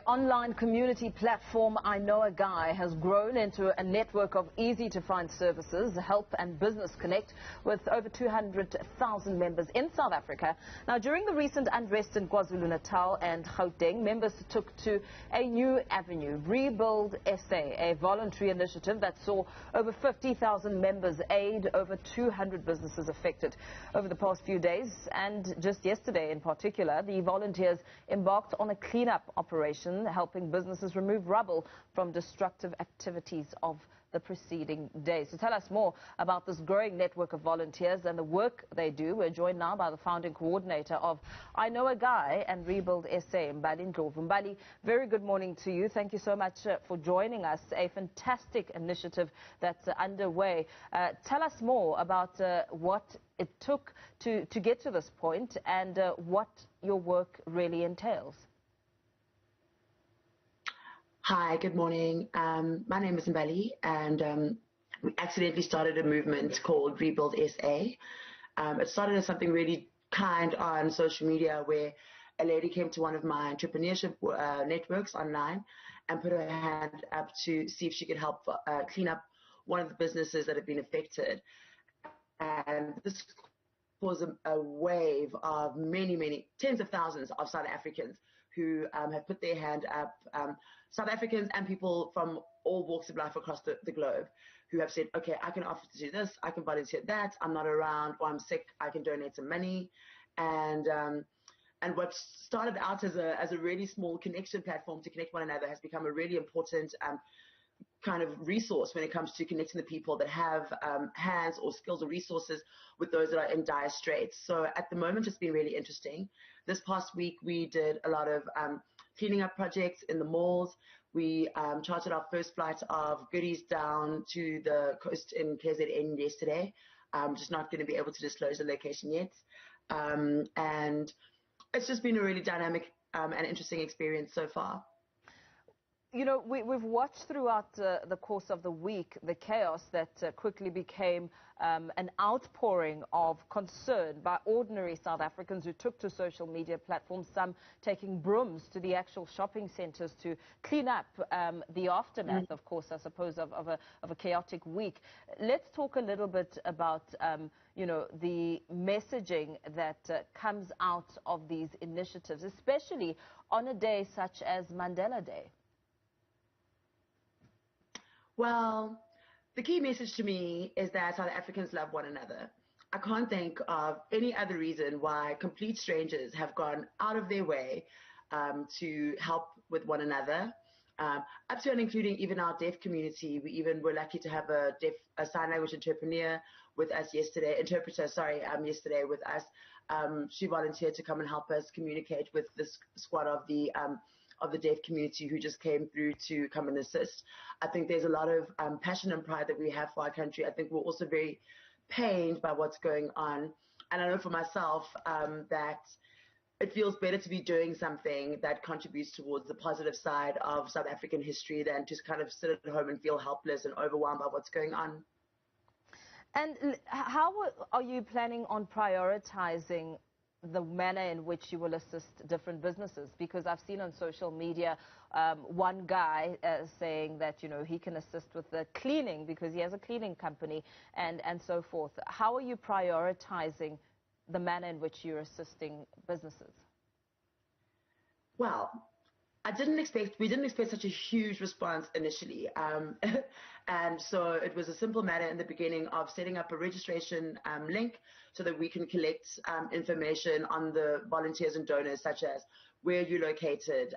Online community platform I Know a Guy has grown into a network of easy-to-find services, help and business connect with over 200,000 members in South Africa. Now, during the recent unrest in KwaZulu-Natal and Gauteng, members took to a new avenue, Rebuild SA, a voluntary initiative that saw over 50,000 members aid over 200 businesses affected. Over the past few days, and just yesterday in particular, the volunteers embarked on a cleanup operation helping businesses remove rubble from destructive activities of the preceding day. So tell us more about this growing network of volunteers and the work they do. We're joined now by the founding coordinator of I Know a Guy and Rebuild SA, Mbali Ndhlovu. Mbali, very good morning to you. Thank you so much for joining us. A fantastic initiative that's underway. Tell us more about what it took to get to this point and what your work really entails. Hi, good morning. My name is Mbali, and we accidentally started a movement called Rebuild SA. It started as something really kind on social media, where a lady came to one of my entrepreneurship networks online and put her hand up to see if she could help clean up one of the businesses that had been affected. And this caused a wave of many, tens of thousands of South Africans who have put their hand up, South Africans and people from all walks of life across the globe who have said, okay, I can offer to do this, I can volunteer that, I'm not around, or I'm sick, I can donate some money. And what started out as a really small connection platform to connect one another has become a really important kind of resource when it comes to connecting the people that have hands or skills or resources with those that are in dire straits. So at the moment, it's been really interesting. This past week, we did a lot of cleaning up projects in the malls. We chartered our first flight of goodies down to the coast in KZN yesterday. I'm just not going to be able to disclose the location yet. And it's just been a really dynamic and interesting experience so far. You know, we've watched throughout the course of the week the chaos that quickly became an outpouring of concern by ordinary South Africans who took to social media platforms, some taking brooms to the actual shopping centres to clean up the aftermath, of course, I suppose, of a chaotic week. Let's talk a little bit about, you know, the messaging that comes out of these initiatives, especially on a day such as Mandela Day. Well, the key message to me is that South Africans love one another. I can't think of any other reason why complete strangers have gone out of their way to help with one another, up to and including even our deaf community. We even were lucky to have a sign language interpreter with us yesterday, yesterday with us. She volunteered to come and help us communicate with this squad of the deaf community who just came through to come and assist. I think there's a lot of passion and pride that we have for our country. I think we're also very pained by what's going on. And I know for myself that it feels better to be doing something that contributes towards the positive side of South African history than just kind of sit at home and feel helpless and overwhelmed by what's going on. And how are you planning on prioritizing the manner in which you will assist different businesses? Because I've seen on social media one guy saying that, you know, he can assist with the cleaning because he has a cleaning company and so forth. How are you prioritizing the manner in which you're assisting businesses? Well, we didn't expect such a huge response initially. And so it was a simple matter in the beginning of setting up a registration link so that we can collect information on the volunteers and donors, such as where you're located,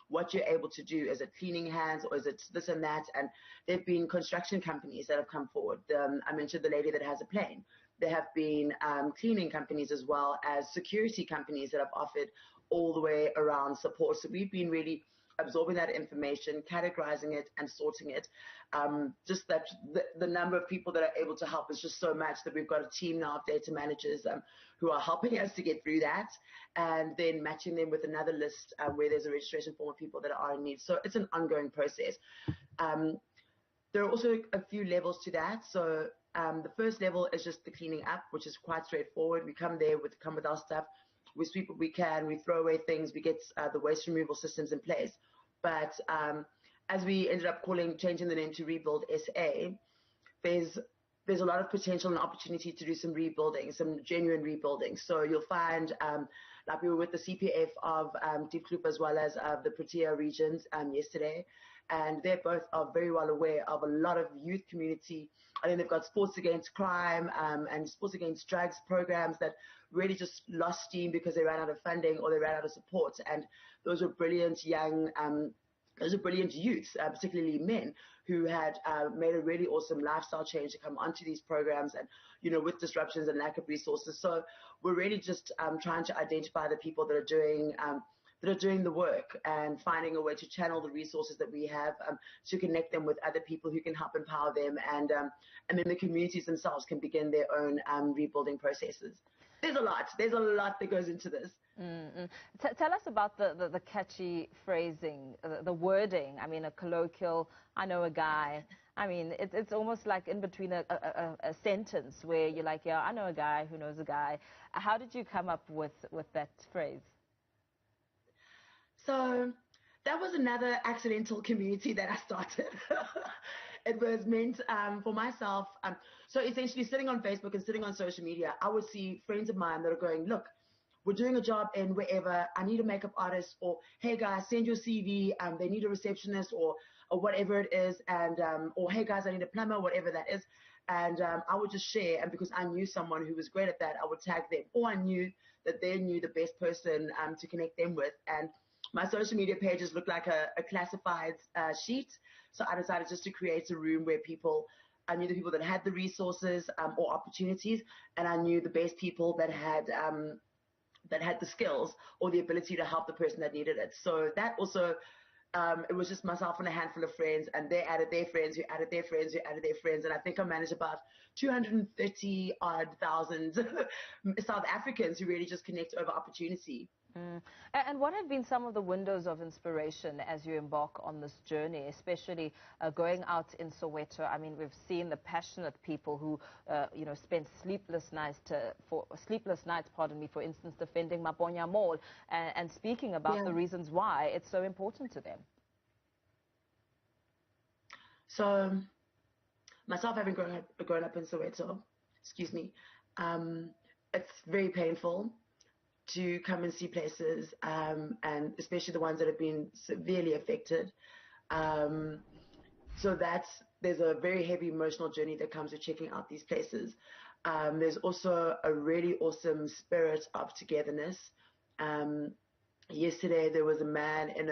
what you're able to do. Is it cleaning hands or is it this and that? And there have been construction companies that have come forward. I mentioned the lady that has a plane. There have been cleaning companies as well as security companies that have offered all the way around support. So we've been really absorbing that information, categorizing it and sorting it. Just that the number of people that are able to help is just so much that we've got a team now of data managers who are helping us to get through that, and then matching them with another list where there's a registration form of people that are in need. So it's an ongoing process. There are also a few levels to that. So the first level is just the cleaning up, which is quite straightforward. We come there come with our stuff. we sweep what we can, we throw away things, we get the waste removal systems in place. But as we ended up changing the name to Rebuild SA, there's a lot of potential and opportunity to do some rebuilding, some genuine rebuilding. So you'll find, like we were with the CPF of Ndhlovu as well as the Protea regions yesterday, and they both are very well aware of a lot of youth community. I think they've got sports against crime and sports against drugs programs that really just lost steam because they ran out of funding or they ran out of support. And those were brilliant youths, particularly men, who had made a really awesome lifestyle change to come onto these programs, and with disruptions and lack of resources. So we're really just trying to identify the people that are doing the work and finding a way to channel the resources that we have to connect them with other people who can help empower them, and then the communities themselves can begin their own rebuilding processes. There's a lot that goes into this. Tell us about the catchy phrasing, the wording. I mean, a colloquial, I know a guy. I mean, it's almost like in between a sentence where you're like, yeah, I know a guy who knows a guy. How did you come up with that phrase? So that was another accidental community that I started. It was meant for myself. So essentially sitting on Facebook and sitting on social media, I would see friends of mine that are going, look, we're doing a job in wherever, I need a makeup artist, or hey guys, send your CV, they need a receptionist or whatever it is, and or hey guys, I need a plumber, whatever that is. And I would just share, and because I knew someone who was great at that, I would tag them, or I knew that they knew the best person to connect them with. And my social media pages looked like a classified sheet. So I decided just to create a room where I knew the people that had the resources or opportunities, and I knew the best people that had the skills or the ability to help the person that needed it. So that also, it was just myself and a handful of friends, and they added their friends, who added their friends, who added their friends. And I think I managed about 230 odd thousand South Africans who really just connect over opportunity. And what have been some of the windows of inspiration as you embark on this journey, especially going out in Soweto? I mean, we've seen the passionate people who, spend sleepless nights, for instance, defending Maponya Mall and speaking about the reasons why it's so important to them. So, myself having grown up in Soweto, it's very painful to come and see places, and especially the ones that have been severely affected. So there's a very heavy emotional journey that comes with checking out these places. There's also a really awesome spirit of togetherness. Yesterday there was a man in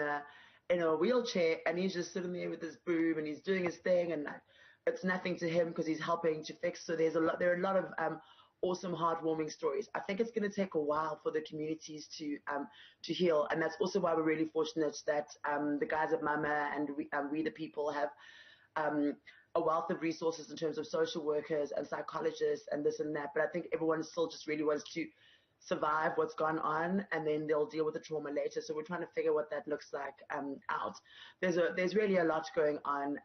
a wheelchair, and he's just sitting there with his broom and he's doing his thing, and it's nothing to him because he's helping to fix. So there are a lot of awesome, heartwarming stories. I think it's going to take a while for the communities to heal, and that's also why we're really fortunate that the guys at Mama and we the people have a wealth of resources in terms of social workers and psychologists and this and that. But I think everyone still just really wants to survive what's gone on, and then they'll deal with the trauma later. So we're trying to figure what that looks like out. There's really a lot going on.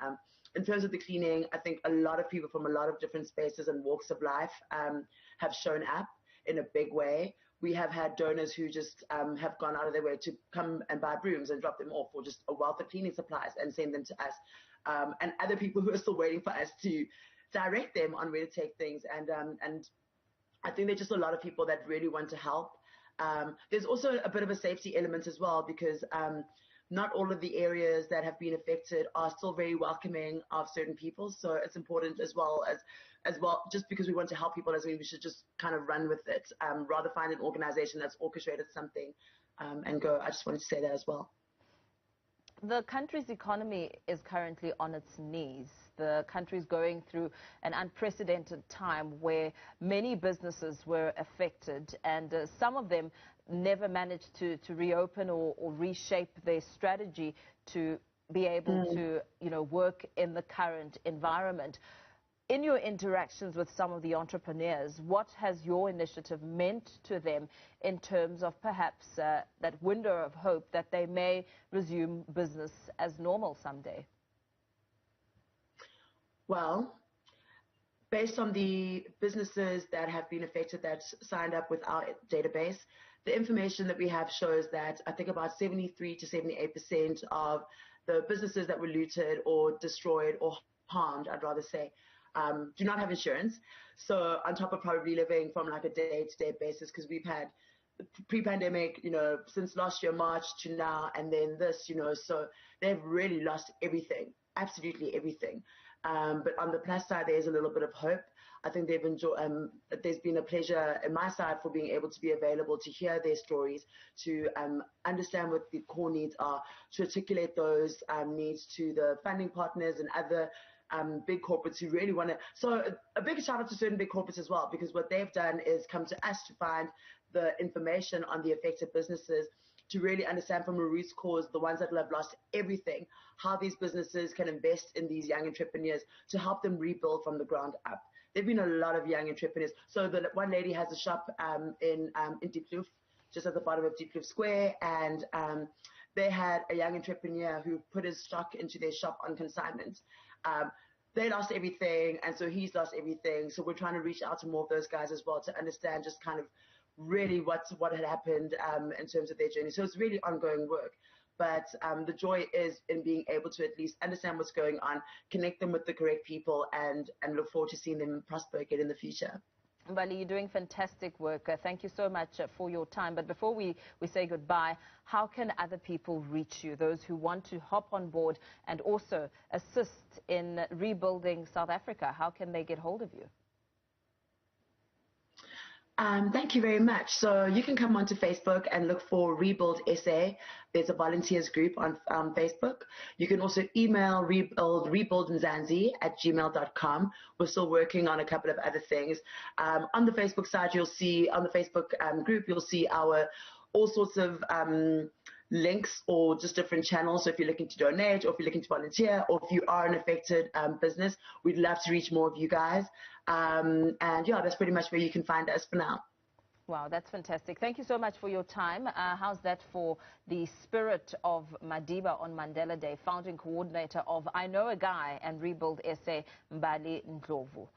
In terms of the cleaning, I think a lot of people from a lot of different spaces and walks of life have shown up in a big way. We have had donors who just have gone out of their way to come and buy brooms and drop them off, or just a wealth of cleaning supplies and send them to us. And other people who are still waiting for us to direct them on where to take things. And I think there's just a lot of people that really want to help. There's also a bit of a safety element as well, because not all of the areas that have been affected are still very welcoming of certain people. So it's important as well, just because we want to help people doesn't mean we should just kind of run with it. Rather find an organization that's orchestrated something and go. I just wanted to say that as well. The country's economy is currently on its knees. The country is going through an unprecedented time where many businesses were affected, and some of them never managed to reopen or reshape their strategy to be able to, work in the current environment. In your interactions with some of the entrepreneurs, what has your initiative meant to them in terms of perhaps that window of hope that they may resume business as normal someday? Well, based on the businesses that have been affected that signed up with our database, the information that we have shows that I think about 73 to 78% of the businesses that were looted or destroyed or harmed, I'd rather say, do not have insurance. So on top of probably living from like a day-to-day basis, because we've had pre-pandemic, since last year, March to now, and then this, so they've really lost everything, absolutely everything. But on the plus side, there's a little bit of hope. I think they've enjoyed, there's been a pleasure on my side for being able to be available to hear their stories, to understand what the core needs are, to articulate those needs to the funding partners and other big corporates who really want to. So a big shout out to certain big corporates as well, because what they've done is come to us to find the information on the affected businesses, to really understand from a root cause, the ones that have lost everything, how these businesses can invest in these young entrepreneurs to help them rebuild from the ground up. There have been a lot of young entrepreneurs. So the one lady has a shop in Ndhlovu, just at the bottom of Ndhlovu Square, and they had a young entrepreneur who put his stock into their shop on consignment. They lost everything, and so he's lost everything. So we're trying to reach out to more of those guys as well to understand just kind of really what had happened in terms of their journey. So it's really ongoing work. But the joy is in being able to at least understand what's going on, connect them with the correct people, and look forward to seeing them prosper again in the future. Mbali, you're doing fantastic work. Thank you so much for your time. But before we say goodbye, how can other people reach you, those who want to hop on board and also assist in rebuilding South Africa? How can they get hold of you? Thank you very much. So you can come onto Facebook and look for Rebuild SA. There's a volunteers group on Facebook. You can also email rebuildmzansi@gmail.com. We're still working on a couple of other things. On the Facebook side, you'll see, on the Facebook group, you'll see our all sorts of links or just different channels. So if you're looking to donate, or if you're looking to volunteer, or if you are an affected business, we'd love to reach more of you guys. And yeah, that's pretty much where you can find us for now. Wow, that's fantastic. Thank you so much for your time. How's that for the Spirit of Madiba on Mandela Day, founding coordinator of I Know a Guy and Rebuild SA, Mbali Ndhlovu.